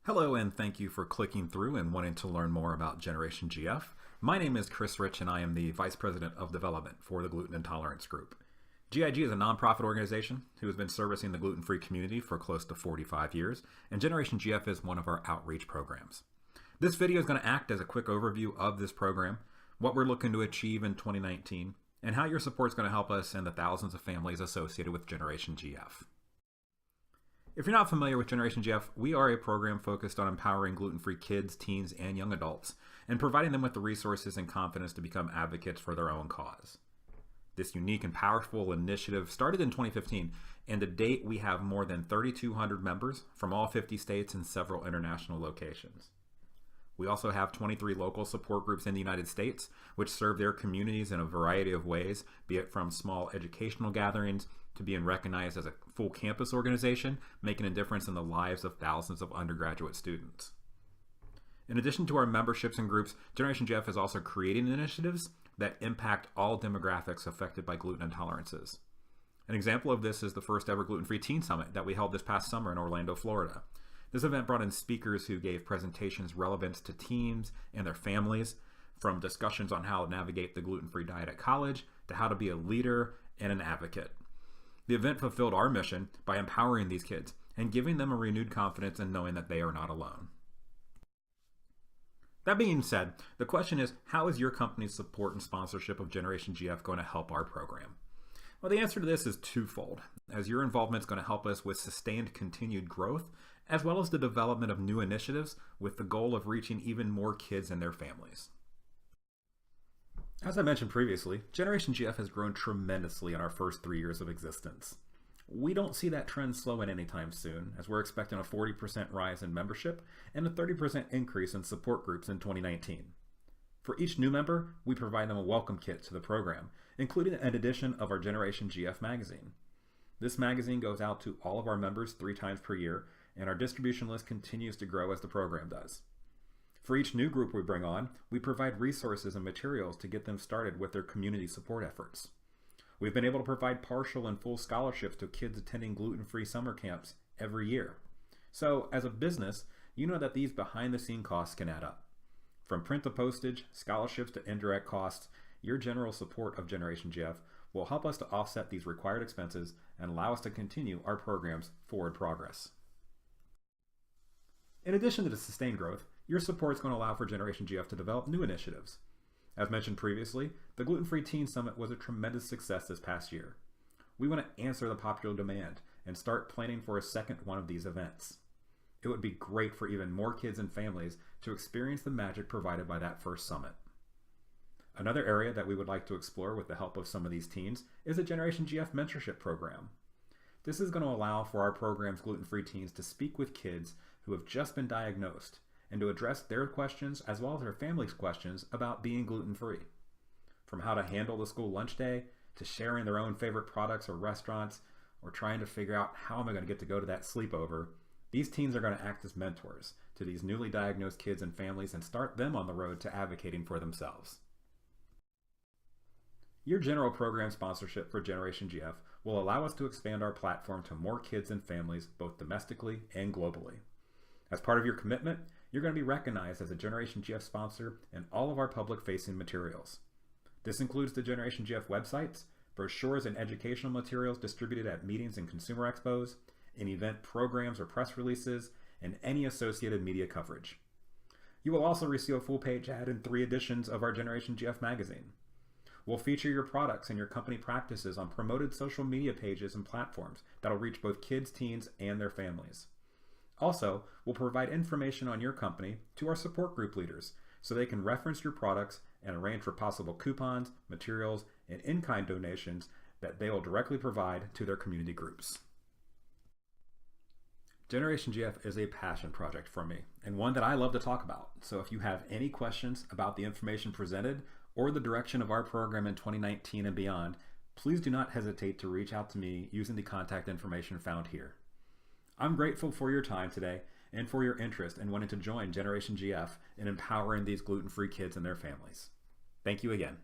Hello, and thank you for clicking through and wanting to learn more about Generation GF. My name is Chris Rich, and I am the Vice President of Development for the Gluten Intolerance Group. GIG is a nonprofit organization who has been servicing the gluten-free community for close to 45 years, and Generation GF is one of our outreach programs. This video is going to act as a quick overview of this program, what we're looking to achieve in 2019, and how your support is going to help us and the thousands of families associated with Generation GF. If you're not familiar with Generation GF, we are a program focused on empowering gluten-free kids, teens, and young adults, and providing them with the resources and confidence to become advocates for their own cause. This unique and powerful initiative started in 2015, and to date we have more than 3,200 members from all 50 states and several international locations. We also have 23 local support groups in the United States, which serve their communities in a variety of ways, be it from small educational gatherings to being recognized as a full campus organization, making a difference in the lives of thousands of undergraduate students. In addition to our memberships and groups, Generation GF is also creating initiatives that impact all demographics affected by gluten intolerances. An example of this is the first ever gluten-free teen summit that we held this past summer in Orlando, Florida. This event brought in speakers who gave presentations relevant to teens and their families, from discussions on how to navigate the gluten-free diet at college to how to be a leader and an advocate. The event fulfilled our mission by empowering these kids and giving them a renewed confidence in knowing that they are not alone. That being said, the question is, how is your company's support and sponsorship of Generation GF going to help our program? Well, the answer to this is twofold, as your involvement is going to help us with sustained continued growth, as well as the development of new initiatives with the goal of reaching even more kids and their families. As I mentioned previously, Generation GF has grown tremendously in our first 3 years of existence. We don't see that trend slowing anytime soon, as we're expecting a 40% rise in membership and a 30% increase in support groups in 2019. For each new member, we provide them a welcome kit to the program, including an edition of our Generation GF magazine. This magazine goes out to all of our members 3 times per year, and our distribution list continues to grow as the program does. For each new group we bring on, we provide resources and materials to get them started with their community support efforts. We've been able to provide partial and full scholarships to kids attending gluten-free summer camps every year. So, as a business, you know that these behind-the-scene costs can add up. From print to postage, scholarships to indirect costs, your general support of Generation GF will help us to offset these required expenses and allow us to continue our program's forward progress. In addition to the sustained growth, your support is going to allow for Generation GF to develop new initiatives. As mentioned previously, the Gluten-Free Teen Summit was a tremendous success this past year. We want to answer the popular demand and start planning for a second one of these events. It would be great for even more kids and families to experience the magic provided by that first summit. Another area that we would like to explore with the help of some of these teens is a Generation GF mentorship program. This is going to allow for our program's gluten-free teens to speak with kids who have just been diagnosed and to address their questions as well as their families' questions about being gluten-free. From how to handle the school lunch day, to sharing their own favorite products or restaurants, or trying to figure out how am I going to go to that sleepover, these teens are going to act as mentors to these newly diagnosed kids and families and start them on the road to advocating for themselves. Your general program sponsorship for Generation GF will allow us to expand our platform to more kids and families both domestically and globally. As part of your commitment, you're going to be recognized as a Generation GF sponsor in all of our public-facing materials. This includes the Generation GF websites, brochures and educational materials distributed at meetings and consumer expos, in event programs or press releases, and any associated media coverage. You will also receive a full-page ad in 3 editions of our Generation GF magazine. We'll feature your products and your company practices on promoted social media pages and platforms that'll reach both kids, teens, and their families. Also, we'll provide information on your company to our support group leaders so they can reference your products and arrange for possible coupons, materials, and in-kind donations that they will directly provide to their community groups. Generation GF is a passion project for me and one that I love to talk about. So if you have any questions about the information presented or the direction of our program in 2019 and beyond, please do not hesitate to reach out to me using the contact information found here. I'm grateful for your time today and for your interest in wanting to join Generation GF in empowering these gluten-free kids and their families. Thank you again.